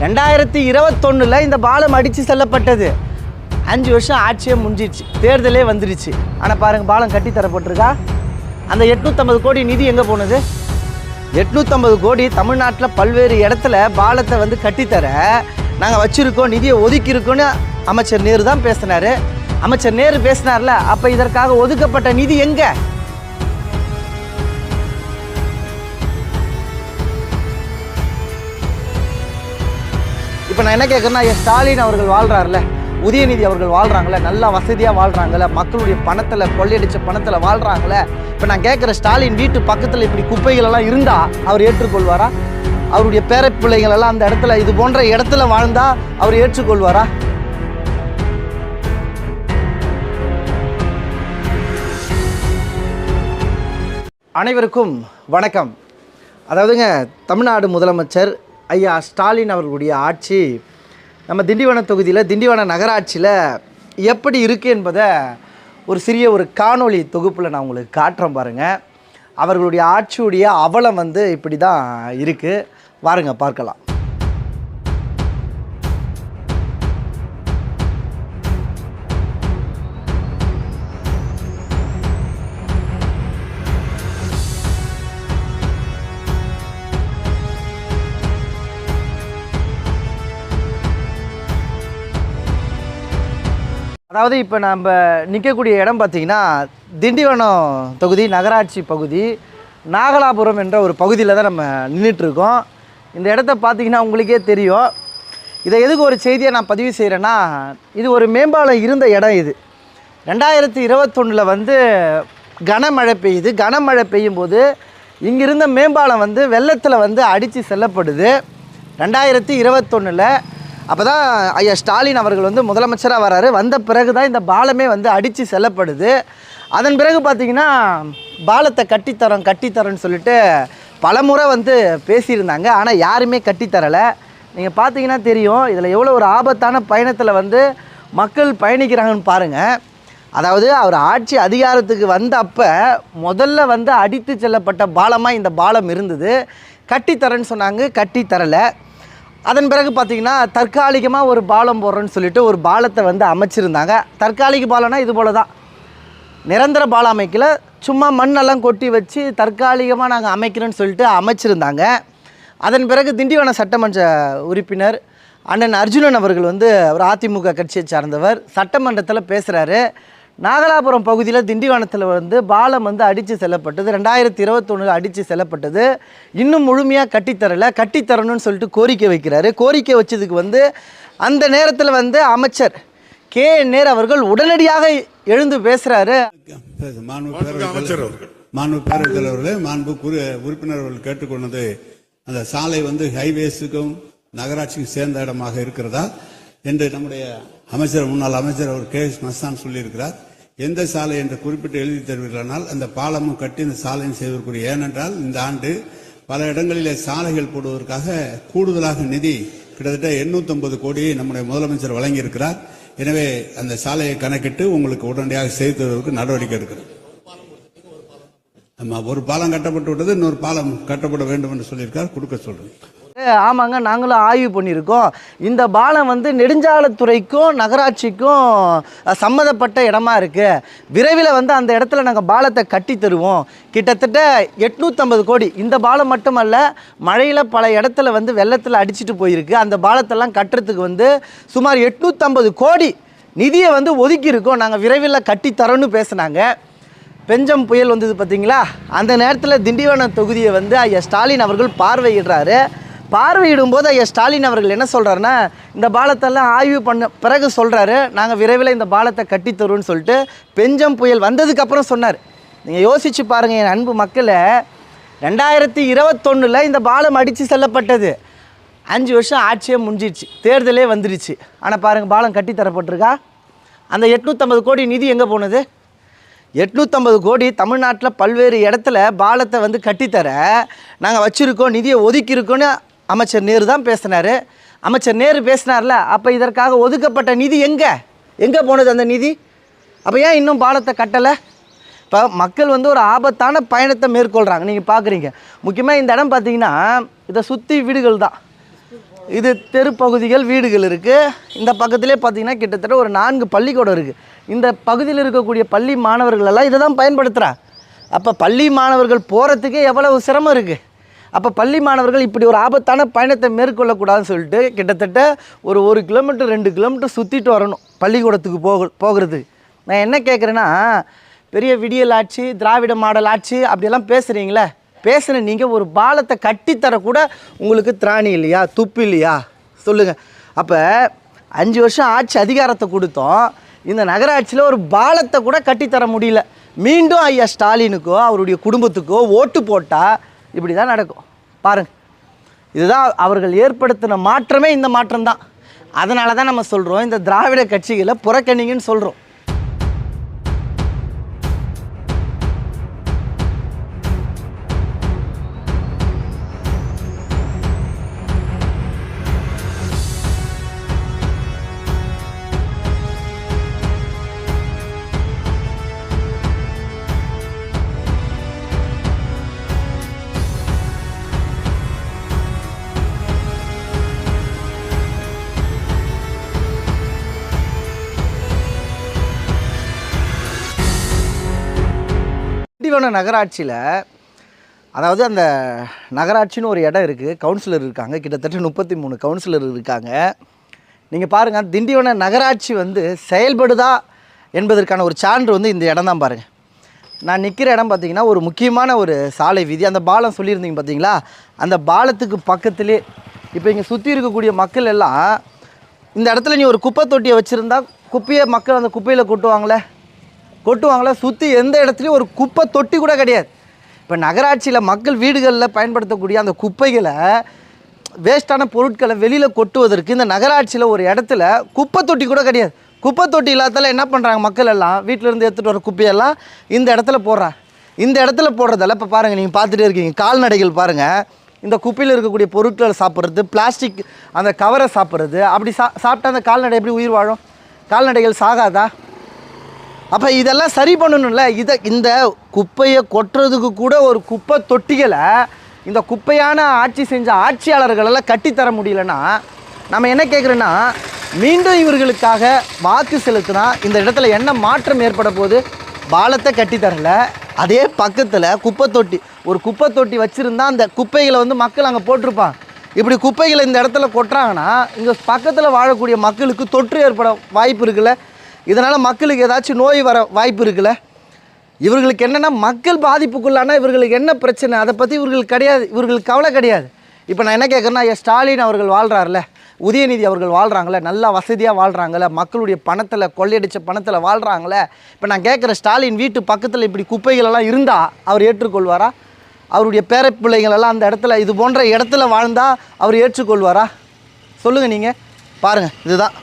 2021 இந்த பாலம் அடித்து செல்லப்பட்டது. 5 வருஷம் ஆட்சியே முடிஞ்சிடுச்சு, தேர்தலே வந்துடுச்சு. ஆனால் பாருங்கள், பாலம் கட்டி தரப்பட்டிருக்கா? அந்த 850 கோடி நிதி எங்கே போனது? 850 கோடி தமிழ்நாட்டில் பல்வேறு இடத்துல பாலத்தை வந்து கட்டித்தர நாங்கள் வச்சுருக்கோம், நிதியை ஒதுக்கியிருக்கோன்னு அமைச்சர் நேரு தான் பேசினார். அமைச்சர் நேரு பேசினார்ல, அப்போ இதற்காக ஒதுக்கப்பட்ட நிதி எங்கே? இப்போ நான் என்ன கேட்குறேன்னா, ஸ்டாலின் அவர்கள் வாழ்கிறார்ல, உதயநிதி அவர்கள் வாழ்கிறாங்களே, நல்லா வசதியாக வாழ்கிறாங்களே, மக்களுடைய பணத்தில் கொள்ளையடிச்ச பணத்தில் வாழ்கிறாங்களே. இப்போ நான் கேட்குற, ஸ்டாலின் வீட்டு பக்கத்தில் இப்படி குப்பைகளெல்லாம் இருந்தால் அவர் ஏற்றுக்கொள்வாரா? அவருடைய பேர பிள்ளைகளெல்லாம் அந்த இடத்துல இது போன்ற இடத்துல வாழ்ந்தால் அவர் ஏற்றுக்கொள்வாரா? அனைவருக்கும் வணக்கம். அதாவதுங்க, தமிழ்நாடு முதலமைச்சர் ஐயா ஸ்டாலின் அவர்களுடைய ஆட்சி நம்ம திண்டிவனம் தொகுதியில், திண்டிவனம் நகராட்சியில் எப்படி இருக்குது என்பதை ஒரு சிறிய காணொளி தொகுப்பில் நான் உங்களுக்கு காட்டுறேன் பாருங்கள். அவர்களுடைய ஆட்சியுடைய அவலம் வந்து இப்படி தான் இருக்குது. வாருங்க பார்க்கலாம். அதாவது இப்போ நம்ம நிற்கக்கூடிய இடம் பார்த்திங்கன்னா, திண்டிவனம் தொகுதி நகராட்சி பகுதி, நாகலாபுரம் என்ற ஒரு பகுதியில் தான் நம்ம நின்றுட்டுருக்கோம். இந்த இடத்த பார்த்திங்கன்னா உங்களுக்கே தெரியும். இதை எதுக்கு ஒரு செய்தியை நான் பதிவு செய்கிறேன்னா, இது ஒரு மேம்பாலம் இருந்த இடம். இது 2021 வந்து கனமழை பெய்யுது. கனமழை பெய்யும் போது இங்கிருந்த மேம்பாலம் வந்து வெள்ளத்தில் வந்து அடித்து செல்லப்படுது 2021. அப்போ தான் ஐயா ஸ்டாலின் அவர்கள் வந்து முதலமைச்சராக வராரு. வந்த பிறகு தான் இந்த பாலமே வந்து அடித்து செல்லப்படுது. அதன் பிறகு பார்த்திங்கன்னா, பாலத்தை கட்டித்தரோன்னு சொல்லிட்டு பலமுறை வந்து பேசியிருந்தாங்க. ஆனால் யாருமே கட்டித்தரலை. நீங்கள் பார்த்தீங்கன்னா தெரியும், இதில் எவ்வளோ ஒரு ஆபத்தான பயணத்தில் வந்து மக்கள் பயணிக்கிறாங்கன்னு பாருங்கள். அதாவது அவர் ஆட்சி அதிகாரத்துக்கு வந்த அப்போ முதல்ல வந்து அடித்து செல்லப்பட்ட பாலமாக இந்த பாலம் இருந்தது. கட்டித்தரேன்னு சொன்னாங்க, கட்டித்தரலை. அதன் பிறகு பார்த்திங்கன்னா, தற்காலிகமாக ஒரு பாலம் போடுறோன்னு சொல்லிட்டு ஒரு பாலத்தை வந்து அமைச்சிருந்தாங்க. தற்காலிக பாலம்னா இது போல் தான், நிரந்தர பாலம் அமைக்கல, சும்மா மண்ணெல்லாம் கொட்டி வச்சு தற்காலிகமாக நாங்கள் அமைக்கிறோன்னு சொல்லிட்டு அமைச்சிருந்தாங்க. அதன் பிறகு திண்டிவனம் சட்டமன்ற உறுப்பினர் அண்ணன் அர்ஜுனன் அவர்கள் வந்து ஒரு அதிமுக கட்சியை சார்ந்தவர், சட்டமன்றத்தில் பேசுகிறாரு. நாகலாபுரம் பகுதியில் திண்டிவனத்தில் வந்து பாலம் வந்து அடித்து செல்லப்பட்டது. 2021 அடித்து செல்லப்பட்டது. இன்னும் முழுமையாக கட்டித்தரலை, கட்டித்தரணும்னு சொல்லிட்டு கோரிக்கை வைக்கிறாரு. கோரிக்கை வச்சதுக்கு வந்து அந்த நேரத்தில் வந்து அமைச்சர் நேரு அவர்கள் உடனடியாக எழுந்து பேசுகிறாரு. மாண்பு பேரவைத் தலைவர்களே, மாண்பு உறுப்பினர்கள் கேட்டுக்கொண்டது, அந்த சாலை வந்து ஹைவேஸுக்கும் நகராட்சிக்கும் சேர்ந்த இடமாக இருக்கிறதா என்று நம்முடைய முன்னாள் அமைச்சர் அவர் KS மஸ்தான் சொல்லியிருக்கிறார். எந்த சாலை என்று குறிப்பிட்டு எழுதி தருவீர்களானால் அந்த பாலமும் கட்டி இந்த சாலையும் செய்வதற்குரிய. ஏனென்றால் இந்த ஆண்டு பல இடங்களிலே சாலைகள் போடுவதற்காக கூடுதலாக நிதி கிட்டத்தட்ட 850 கோடியை நம்முடைய முதலமைச்சர் வழங்கியிருக்கிறார். எனவே அந்த சாலையை கணக்கிட்டு உங்களுக்கு உடனடியாக செய்து தருவதற்கு நடவடிக்கை எடுக்கிறது. ஒரு பாலம் கட்டப்பட்டு விட்டது, இன்னொரு பாலம் கட்டப்பட வேண்டும் என்று சொல்லியிருக்கார், கொடுக்க சொல்றேன். ஆமாங்க, நாங்களும் ஆய்வு பண்ணியிருக்கோம். இந்த பாலம் வந்து நெடுஞ்சாலைத்துறைக்கும் நகராட்சிக்கும் சம்மந்தப்பட்ட இடமா இருக்குது. விரைவில் வந்து அந்த இடத்துல நாங்கள் பாலத்தை கட்டி தருவோம். கிட்டத்தட்ட 850 கோடி. இந்த பாலம் மட்டுமல்ல, மழையில் பல இடத்துல வந்து வெள்ளத்தில் அடிச்சுட்டு போயிருக்கு. அந்த பாலத்தெல்லாம் கட்டுறதுக்கு வந்து சுமார் 850 கோடி நிதியை வந்து ஒதுக்கியிருக்கோம், நாங்கள் விரைவில் கட்டித்தரோன்னு பேசுனாங்க. பெஞ்சம் புயல் வந்தது பார்த்தீங்களா, அந்த நேரத்தில் திண்டிவனம் தொகுதியை வந்து ஐயா ஸ்டாலின் அவர்கள் பார்வையிடுறாரு. பார்வையிடும் போது ஐயா ஸ்டாலின் அவர்கள் என்ன சொல்கிறாருன்னா, இந்த பாலத்தெல்லாம் ஆய்வு பண்ண பிறகு சொல்கிறாரு, நாங்கள் விரைவில் இந்த பாலத்தை கட்டித்தருவோன்னு சொல்லிட்டு பெஞ்சம் புயல் வந்ததுக்கப்புறம் சொன்னார். நீங்கள் யோசித்து பாருங்கள் என் அன்பு மக்களை, 2021 இந்த பாலம் அடித்து செல்லப்பட்டது. 5 வருஷம் ஆட்சியே முடிஞ்சிடுச்சு, தேர்தலே வந்துடுச்சு. ஆனால் பாருங்கள், பாலம் கட்டித்தரப்பட்டிருக்கா? அந்த 850 கோடி நிதி எங்கே போனது? 850 கோடி தமிழ்நாட்டில் பல்வேறு இடத்துல பாலத்தை வந்து கட்டித்தர நாங்கள் வச்சுருக்கோம், நிதியை ஒதுக்கியிருக்கோன்னு அமைச்சர் நேரு தான் பேசினார். அமைச்சர் நேரு பேசினார்ல, அப்போ இதற்காக ஒதுக்கப்பட்ட நிதி எங்கே போனது அந்த நிதி? அப்போ ஏன் இன்னும் பாலத்தை கட்டலை? இப்போ மக்கள் வந்து ஒரு ஆபத்தான பயணத்தை மேற்கொள்கிறாங்க. நீங்கள் பார்க்குறீங்க, முக்கியமாக இந்த இடம் பார்த்தீங்கன்னா, இதை சுற்றி வீடுகள் தான். இது தெருப்பகுதிகள் வீடுகள் இருக்குது. இந்த பக்கத்திலே பார்த்திங்கன்னா கிட்டத்தட்ட ஒரு 4 பள்ளிக்கூடம் இருக்குது. இந்த பகுதியில் இருக்கக்கூடிய பள்ளி மாணவர்கள் எல்லாம் இதை தான் பயன்படுத்துகிறாங்க. அப்போ பள்ளி மாணவர்கள் போகிறதுக்கே எவ்வளவு சிரமம் இருக்குது. அப்போ பள்ளி மாணவர்கள் இப்படி ஒரு ஆபத்தான பயணத்தை மேற்கொள்ளக்கூடாதுன்னு சொல்லிட்டு கிட்டத்தட்ட ஒரு 1 கிலோமீட்டர் 2 கிலோமீட்டர் சுற்றிட்டு வரணும் பள்ளிக்கூடத்துக்கு போகிறதுக்கு. நான் என்ன கேட்குறேன்னா, பெரிய விடியல் ஆட்சி, திராவிட மாடல் ஆட்சி அப்படியெல்லாம் பேசுகிறீங்களே, பேசுன நீங்கள் ஒரு பாலத்தை கட்டித்தரக்கூட உங்களுக்கு திராணி இல்லையா, துப்பு இல்லையா சொல்லுங்கள். அப்போ 5 வருஷம் ஆட்சி அதிகாரத்தை கொடுத்தோம், இந்த நகராட்சியில் ஒரு பாலத்தை கூட கட்டித்தர முடியல. மீண்டும் ஐயா ஸ்டாலினுக்கோ அவருடைய குடும்பத்துக்கோ ஓட்டு போட்டால் இப்படி தான் நடக்கும் பாருங்கள். இதுதான் அவர்கள் ஏற்படுத்தின மாற்றமே, இந்த மாற்றம் தான். அதனால தான் நம்ம சொல்கிறோம் இந்த திராவிட கட்சிகளை புறக்கணிங்கன்னு சொல்கிறோம். திண்டிவனம் நகராட்சியில், அதாவது அந்த நகராட்சின்னு ஒரு இடம் இருக்குது, கவுன்சிலர் இருக்காங்க, கிட்டத்தட்ட 33 கவுன்சிலர் இருக்காங்க. நீங்கள் பாருங்கள், திண்டிவன நகராட்சி செயல்படுதா என்பதற்கான ஒரு சான்று இந்த இடம் தான் பாருங்கள். நான் நிற்கிற இடம் பார்த்திங்கன்னா ஒரு முக்கியமான ஒரு சாலை வீதி. அந்த பாலம் சொல்லியிருந்தீங்க பார்த்தீங்களா, அந்த பாலத்துக்கு பக்கத்திலே இப்போ இங்கே சுற்றி இருக்கக்கூடிய மக்கள் எல்லாம் இந்த இடத்துல நீ ஒரு குப்பை தொட்டியை வச்சுருந்தா குப்பையை மக்கள் அந்த குப்பையில் கொட்டுவாங்களே, சுற்றி எந்த இடத்துலையும் ஒரு குப்பை தொட்டி கூட கிடையாது. இப்போ நகராட்சியில் மக்கள் வீடுகளில் பயன்படுத்தக்கூடிய அந்த குப்பைகளை, வேஸ்ட்டான பொருட்களை வெளியில் கொட்டுவதற்கு இந்த நகராட்சியில் ஒரு இடத்துல குப்பை தொட்டி கூட கிடையாது. குப்பை தொட்டி இல்லாதால என்ன பண்ணுறாங்க, மக்கள் எல்லாம் வீட்டிலேருந்து எடுத்துகிட்டு வர குப்பையெல்லாம் இந்த இடத்துல போடுறாங்க. இந்த இடத்துல போடுறதால இப்போ பாருங்கள், நீங்கள் பார்த்துட்டே இருக்கீங்க, கால்நடைகள் பாருங்கள், இந்த குப்பையில் இருக்கக்கூடிய பொருட்களை சாப்பிட்றது, பிளாஸ்டிக் அந்த கவரை சாப்பிட்றது, அப்படி சாப்பிட்டா அந்த கால்நடை எப்படி உயிர் வாழும்? கால்நடைகள் சாகாதா? அப்போ இதெல்லாம் சரி பண்ணணும்ல. இந்த குப்பையை கொட்டுறதுக்கு கூட ஒரு குப்பை தொட்டிகளை இந்த குப்பையான ஆட்சி செஞ்ச ஆட்சியாளர்களெல்லாம் கட்டித்தர முடியலன்னா நம்ம என்ன கேட்குறோன்னா, மீண்டும் இவர்களுக்காக வாக்கு செலுத்தினா இந்த இடத்துல என்ன மாற்றம் ஏற்பட போகுது? பாலத்தை கட்டித்தரல, அதே பக்கத்தில் ஒரு குப்பை தொட்டி வச்சுருந்தா அந்த குப்பைகளை மக்கள் அங்கே போட்டிருப்பாங்க. இப்படி குப்பைகளை இந்த இடத்துல கொட்டுறாங்கன்னா இங்கே பக்கத்தில் வாழக்கூடிய மக்களுக்கு தொற்று ஏற்பட வாய்ப்பு இருக்குல்ல. இதனால் மக்களுக்கு ஏதாச்சும் நோய் வர வாய்ப்பு இருக்குல்ல. இவர்களுக்கு என்னென்னா, மக்கள் பாதிப்புக்குள்ளானா இவர்களுக்கு என்ன பிரச்சனை, அதை பற்றி இவர்களுக்கு கவலை கிடையாது. இப்போ நான் என்ன கேட்குறேன்னா, ஸ்டாலின் அவர்கள் வாழ்கிறார்ல, உதயநிதி அவர்கள் வாழ்கிறாங்களே, நல்லா வசதியாக வாழ்கிறாங்களே, மக்களுடைய பணத்தில் கொள்ளையடித்த பணத்தில் வாழ்கிறாங்களே. இப்போ நான் கேட்குற, ஸ்டாலின் வீட்டு பக்கத்தில் இப்படி குப்பைகளெல்லாம் இருந்தால் அவர் ஏற்றுக்கொள்வாரா? அவருடைய பேர பிள்ளைங்களெல்லாம் அந்த இடத்துல இது போன்ற இடத்துல வாழ்ந்தால் அவர் ஏற்றுக்கொள்வாரா? சொல்லுங்கள் நீங்கள். பாருங்கள், இதுதான்